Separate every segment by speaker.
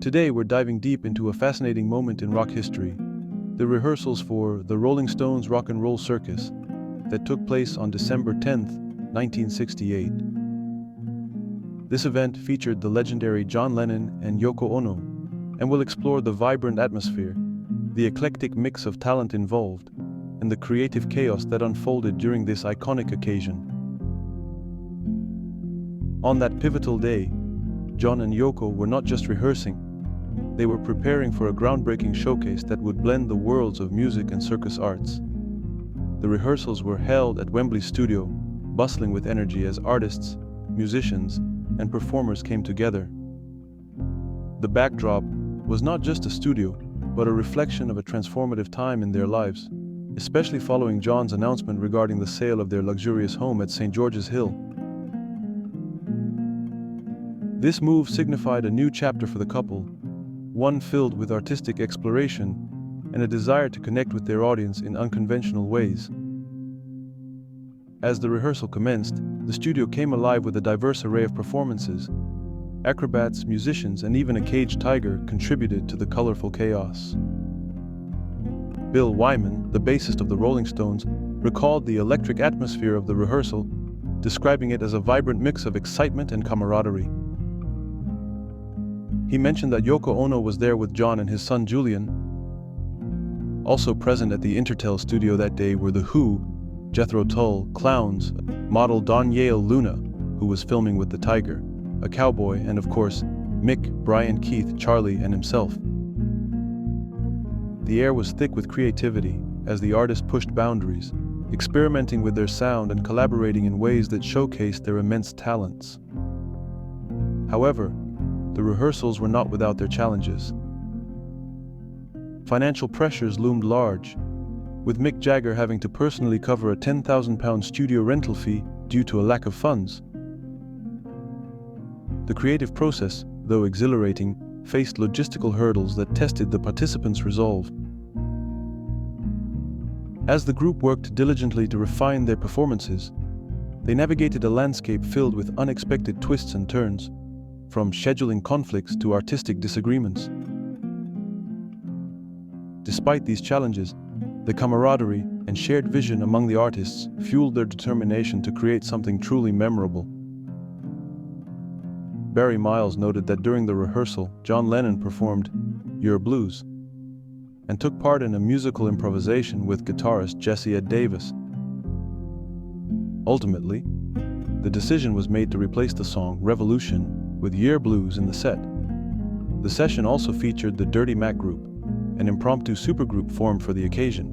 Speaker 1: Today we're diving deep into a fascinating moment in rock history, the rehearsals for the Rolling Stones' Rock and Roll Circus that took place on December 10, 1968. This event featured the legendary John Lennon and Yoko Ono, and will explore the vibrant atmosphere, the eclectic mix of talent involved, and the creative chaos that unfolded during this iconic occasion. On that pivotal day, John and Yoko were not just rehearsing, they were preparing for a groundbreaking showcase that would blend the worlds of music and circus arts. The rehearsals were held at Wembley Studio, bustling with energy as artists, musicians, and performers came together. The backdrop was not just a studio, but a reflection of a transformative time in their lives, especially following John's announcement regarding the sale of their luxurious home at St. George's Hill. This move signified a new chapter for the couple, one filled with artistic exploration and a desire to connect with their audience in unconventional ways. As the rehearsal commenced, the studio came alive with a diverse array of performances. Acrobats, musicians, and even a caged tiger contributed to the colorful chaos. Bill Wyman, the bassist of the Rolling Stones, recalled the electric atmosphere of the rehearsal, describing it as a vibrant mix of excitement and camaraderie. He mentioned that Yoko Ono was there with John and his son Julian. Also present at the Intertel studio that day were The Who, Jethro Tull, Clowns, model Danielle Luna, who was filming with the tiger, a cowboy, and of course, Mick, Brian, Keith, Charlie, and himself. The air was thick with creativity as the artists pushed boundaries, experimenting with their sound and collaborating in ways that showcased their immense talents. However, the rehearsals were not without their challenges. Financial pressures loomed large, with Mick Jagger having to personally cover a £10,000 studio rental fee due to a lack of funds. The creative process, though exhilarating, faced logistical hurdles that tested the participants' resolve. As the group worked diligently to refine their performances, they navigated a landscape filled with unexpected twists and turns, from scheduling conflicts to artistic disagreements. Despite these challenges, the camaraderie and shared vision among the artists fueled their determination to create something truly memorable. Barry Miles noted that during the rehearsal, John Lennon performed Your Blues and took part in a musical improvisation with guitarist Jesse Ed Davis. Ultimately, the decision was made to replace the song Revolution with Year Blues in the set. The session also featured the Dirty Mac Group, an impromptu supergroup formed for the occasion.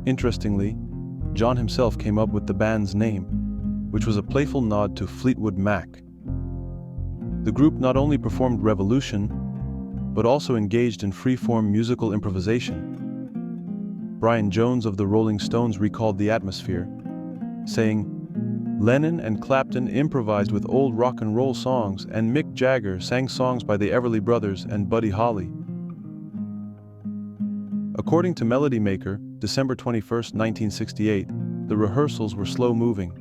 Speaker 1: Interestingly, John himself came up with the band's name, which was a playful nod to Fleetwood Mac. The group not only performed Revolution, but also engaged in free-form musical improvisation. Brian Jones of the Rolling Stones recalled the atmosphere, saying, "Lennon and Clapton improvised with old rock and roll songs, and Mick Jagger sang songs by the Everly Brothers and Buddy Holly." According to Melody Maker, December 21, 1968, the rehearsals were slow-moving.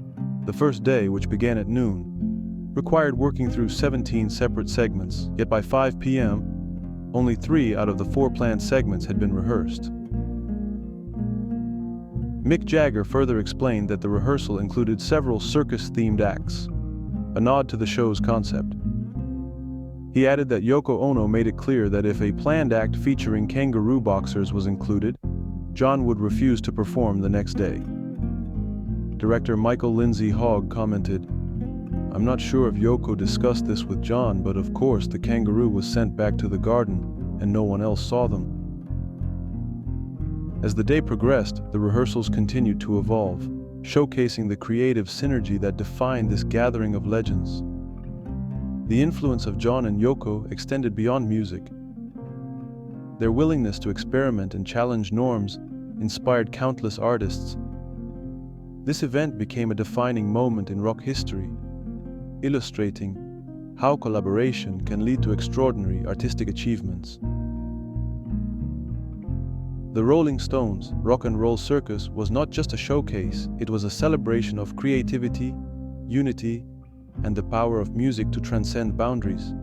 Speaker 1: The first day, which began at noon, required working through 17 separate segments, yet by 5 p.m., only 3 out of the 4 planned segments had been rehearsed. Mick Jagger further explained that the rehearsal included several circus-themed acts, a nod to the show's concept. He added that Yoko Ono made it clear that if a planned act featuring kangaroo boxers was included, John would refuse to perform the next day. Director Michael Lindsay Hogg commented, "I'm not sure if Yoko discussed this with John, but of course the kangaroo was sent back to the garden and no one else saw them." As the day progressed, the rehearsals continued to evolve, showcasing the creative synergy that defined this gathering of legends. The influence of John and Yoko extended beyond music. Their willingness to experiment and challenge norms inspired countless artists. This event became a defining moment in rock history, illustrating how collaboration can lead to extraordinary artistic achievements. The Rolling Stones' Rock and Roll Circus was not just a showcase, it was a celebration of creativity, unity, and the power of music to transcend boundaries.